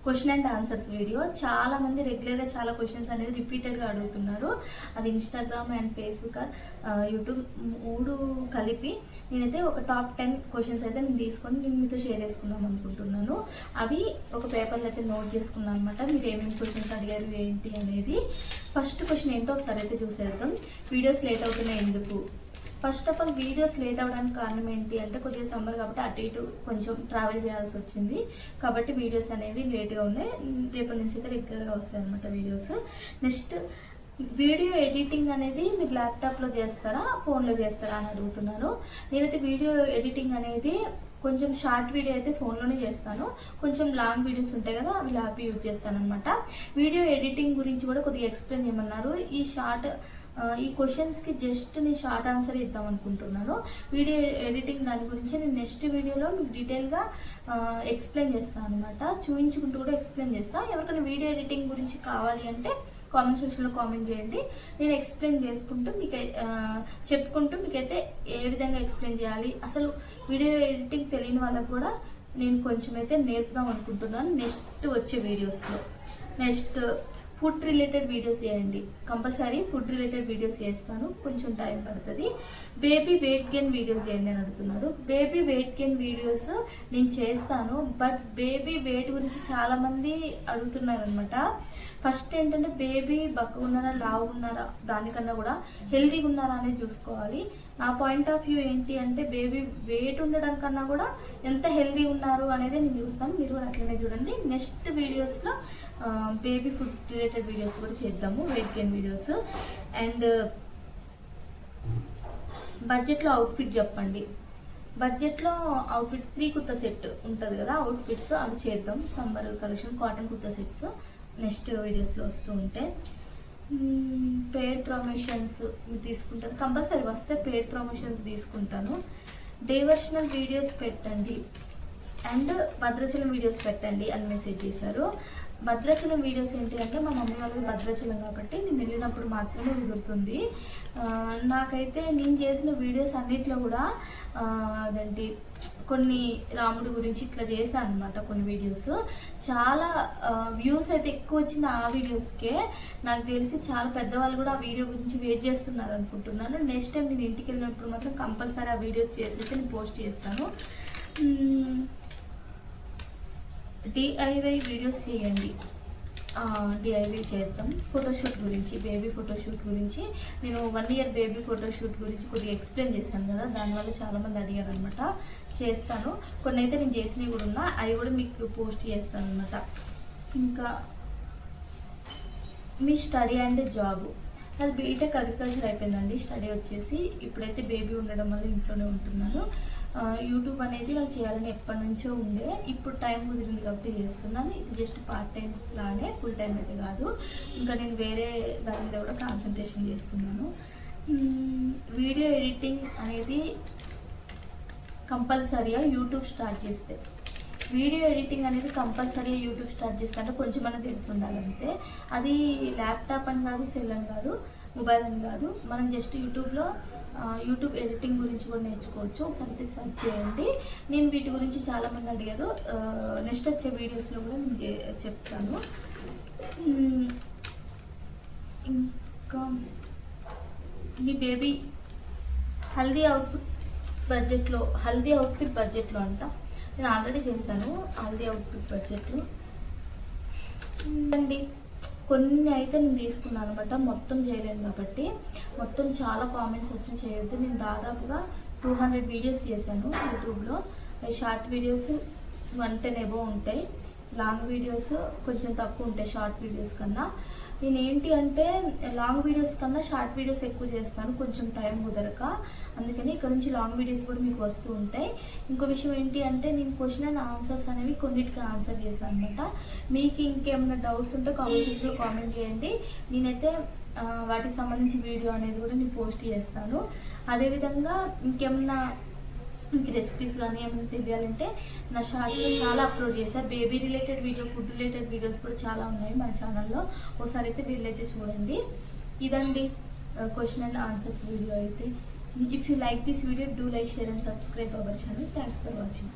Question and answers video. చాలా మంది రెగ్యులర్గా చాలా క్వశ్చన్స్ అనేది రిపీటెడ్గా అడుగుతున్నారు. అది ఇన్స్టాగ్రామ్ అండ్ ఫేస్బుక్, యూట్యూబ్ 3 కలిపి నేనైతే ఒక టాప్ 10 క్వశ్చన్స్ అయితే నేను తీసుకొని నేను మీతో షేర్ చేసుకుందాం అనుకుంటున్నాను. అవి ఒక పేపర్లో అయితే నోట్ చేసుకున్నాను అనమాట. మీరు ఏమేమి క్వశ్చన్స్ అడిగారు ఏంటి అనేది. ఫస్ట్ క్వశ్చన్ ఏంటో ఒకసారి అయితే చూసేద్దాం. వీడియోస్ లేట్ అవుతున్నాయి ఎందుకు? First of all videos late అవ్వడానికి కారణం ఏంటి అంటే కొద్దిగా సమ్మర్ కాబట్టి అటు ఇటు కొంచెం ట్రావెల్ చేయాల్సి వచ్చింది కాబట్టి వీడియోస్ అనేవి లేట్గా ఉన్నాయి. రేపటి నుంచి అయితే రెగ్యులర్గా వస్తాయి అనమాట వీడియోస్. నెక్స్ట్, వీడియో ఎడిటింగ్ అనేది మీరు ల్యాప్టాప్లో చేస్తారా ఫోన్లో చేస్తారా అని అడుగుతున్నారు. నేనైతే వీడియో ఎడిటింగ్ అనేది కొంచెం షార్ట్ వీడియో అయితే ఫోన్లోనే చేస్తాను, కొంచెం లాంగ్ వీడియోస్ ఉంటాయి కదా అవి ల్యాప్ యూజ్ చేస్తాను అనమాట. వీడియో ఎడిటింగ్ గురించి కూడా కొద్దిగా ఎక్స్ప్లెయిన్ చేయమన్నారు. ఈ క్వశ్చన్స్కి జస్ట్ నేను షార్ట్ ఆన్సర్ ఇద్దాం అనుకుంటున్నాను. వీడియో ఎడిటింగ్ దాని గురించి నేను నెక్స్ట్ వీడియోలో మీకు డీటెయిల్గా ఎక్స్ప్లెయిన్ చేస్తాను అనమాట. చూపించుకుంటూ కూడా ఎక్స్ప్లెయిన్ చేస్తాను. ఎవరికైనా వీడియో ఎడిటింగ్ గురించి కావాలి అంటే కామెంట్ సెక్షన్లో కామెంట్ చేయండి. నేను ఎక్స్ప్లెయిన్ చేసుకుంటూ మీకు చెప్పుకుంటూ మీకైతే ఏ విధంగా ఎక్స్ప్లెయిన్ చేయాలి, అసలు వీడియో ఎడిటింగ్ తెలియని వాళ్ళకు కూడా నేను కొంచెం అయితే నేర్పుదాం అనుకుంటున్నాను నెక్స్ట్ వచ్చే వీడియోస్లో. నెక్స్ట్, ఫుడ్ రిలేటెడ్ వీడియోస్ చేయండి. కంపల్సరీ ఫుడ్ రిలేటెడ్ వీడియోస్ చేస్తాను, కొంచెం టైం పడుతుంది. బేబీ వెయిట్ గెయిన్ వీడియోస్ చేయండి అని అడుగుతున్నారు. బేబీ వెయిట్ గెయిన్ వీడియోస్ నేను చేస్తాను, బట్ బేబీ వెయిట్ గురించి చాలామంది అడుగుతున్నారు అనమాట. ఫస్ట్ ఏంటంటే బేబీ బక్కగా ఉన్నారా లావు ఉన్నారా దానికన్నా కూడా హెల్తీగా ఉన్నారా అనేది చూసుకోవాలి. నా పాయింట్ ఆఫ్ వ్యూ ఏంటి అంటే బేబీ వెయిట్ ఉండడం కన్నా కూడా ఎంత హెల్తీ ఉన్నారు అనేది నేను చూస్తాను. మీరు కూడా అట్లనే చూడండి. నెక్స్ట్ వీడియోస్లో బేబీ ఫుడ్ రిలేటెడ్ వీడియోస్ కూడా చేద్దాము, వెయిట్ గెయిన్ వీడియోస్. అండ్ బడ్జెట్లో అవుట్ఫిట్ చెప్పండి. బడ్జెట్లో అవుట్ఫిట్ 3 కుర్తా సెట్ ఉంటుంది కదా అవుట్ఫిట్స్, అవి చేద్దాం. Summer collection cotton kurta sets next వీడియోస్లో వస్తూ ఉంటే. పెయిడ్ ప్రమోషన్స్ మీరు తీసుకుంటాను, కంపల్సరీ వస్తే పెయిడ్ ప్రమోషన్స్ తీసుకుంటాను. డైవర్షనల్ వీడియోస్ పెట్టండి అండ్ భద్రాచలం వీడియోస్ పెట్టండి అని మెసేజ్ చేశారు. భద్రాచలం వీడియోస్ ఏంటి అంటే మా మమ్మీ వాళ్ళకి భద్రాచలం కాబట్టి నేను వెళ్ళినప్పుడు మాత్రమే కుదురుతుంది. నాకైతే నేను చేసిన వీడియోస్ అన్నిట్లో కూడా అదేంటి కొన్ని రాముడి గురించి ఇట్లా చేశాను అనమాట. కొన్ని వీడియోస్ చాలా వ్యూస్ అయితే ఎక్కువ వచ్చింది ఆ వీడియోస్కే. నాకు తెలిసి చాలా పెద్దవాళ్ళు కూడా ఆ వీడియో గురించి వెయిట్ చేస్తున్నారు అనుకుంటున్నాను. నెక్స్ట్ టైం నేను ఇంటికి వెళ్ళినప్పుడు మాత్రం కంపల్సరీ ఆ వీడియోస్ చేసి అయితే నేను పోస్ట్ చేస్తాను. డిఐవై వీడియోస్ చేయండి. డిఐవై చేద్దాం. ఫోటోషూట్ గురించి, బేబీ ఫోటోషూట్ గురించి నేను 1 ఇయర్ బేబీ ఫోటోషూట్ గురించి కొద్దిగా ఎక్స్ప్లెయిన్ చేశాను కదా, దానివల్ల చాలామంది అడిగారు అనమాట. చేస్తాను. కొన్ని అయితే నేను చేసినవి కూడా ఉన్నా, అవి కూడా మీకు పోస్ట్ చేస్తాను అనమాట. ఇంకా మీ స్టడీ అండ్ జాబ్. అది బీటెక్ అగ్రికల్చర్ అయిపోయిందండి. స్టడీ వచ్చేసి ఇప్పుడైతే బేబీ ఉండడం వల్ల ఇంట్లోనే ఉంటున్నాను. యూట్యూబ్ అనేది నాకు చేయాలని ఎప్పటి నుంచో ఉండే, ఇప్పుడు టైం కుదిరింది కాబట్టి చేస్తున్నాను. ఇది జస్ట్ పార్ట్ టైం లానే, ఫుల్ టైం అయితే కాదు. ఇంకా నేను వేరే దాని మీద కూడా కాన్సన్ట్రేషన్ చేస్తున్నాను. వీడియో ఎడిటింగ్ అనేది కంపల్సరీగా యూట్యూబ్ స్టార్ట్ చేస్తే, వీడియో ఎడిటింగ్ అనేది కంపల్సరీగా యూట్యూబ్ స్టార్ట్ చేస్తే అంటే కొంచెం మనకు తెలిసి ఉండాలంటే. అది ల్యాప్టాప్ అని కాదు, సెల్ అని కాదు, మొబైల్ అని కాదు. మనం జస్ట్ యూట్యూబ్లో యూట్యూబ్ ఎడిటింగ్ గురించి కూడా నేర్చుకోవచ్చు. ఒకసారి సెర్చ్ చేయండి. నేను వీటి గురించి చాలామంది అడిగారు. నెక్స్ట్ వచ్చే వీడియోస్లో కూడా నేను చెప్తాను. ఇంకా మీ బేబీ హల్దీ అవుట్ఫిట్ బడ్జెట్లో అంట. నేను ఆల్రెడీ చేశాను హల్దీ అవుట్ఫిట్ బడ్జెట్లో అండి. కొన్ని అయితే నేను తీసుకున్నాను అనమాట, మొత్తం చేయలేను కాబట్టి. మొత్తం చాలా కామెంట్స్ వచ్చి చేయొద్దు. నేను దాదాపుగా 200 వీడియోస్ చేశాను యూట్యూబ్లో. షార్ట్ వీడియోస్ 110 అబోవ్ ఉంటాయి, లాంగ్ వీడియోస్ కొంచెం తక్కువ ఉంటాయి షార్ట్ వీడియోస్ కన్నా. నేను ఏంటి అంటే లాంగ్ వీడియోస్ కన్నా షార్ట్ వీడియోస్ ఎక్కువ చేస్తాను, కొంచెం టైం కుదరక. అందుకని ఇక్కడ నుంచి లాంగ్ వీడియోస్ కూడా మీకు వస్తూ ఉంటాయి. ఇంకో విషయం ఏంటి అంటే నేను క్వశ్చన్ అండ్ ఆన్సర్స్ అనేవి కొన్నిటికి ఆన్సర్ చేశాను అనమాట. మీకు ఇంకేమైనా డౌట్స్ ఉంటే కామెంట్ సెక్షన్లో కామెంట్ చేయండి. నేనైతే వాటికి సంబంధించి వీడియో అనేది కూడా నేను పోస్ట్ చేస్తాను. అదేవిధంగా ఇంకేమన్నా మీకు రెసిపీస్ కానీ ఏమైనా తెలియాలంటే నా షార్ట్స్లో చాలా అప్లోడ్ చేశాను. Baby related video, food related videos కూడా చాలా ఉన్నాయి మన ఛానల్లో. ఒకసారి అయితే వీళ్ళైతే చూడండి. ఇదండి క్వశ్చన్ అండ్ ఆన్సర్స్ వీడియో అయితే. If you like this video, do like, share and subscribe our channel. Thanks for watching.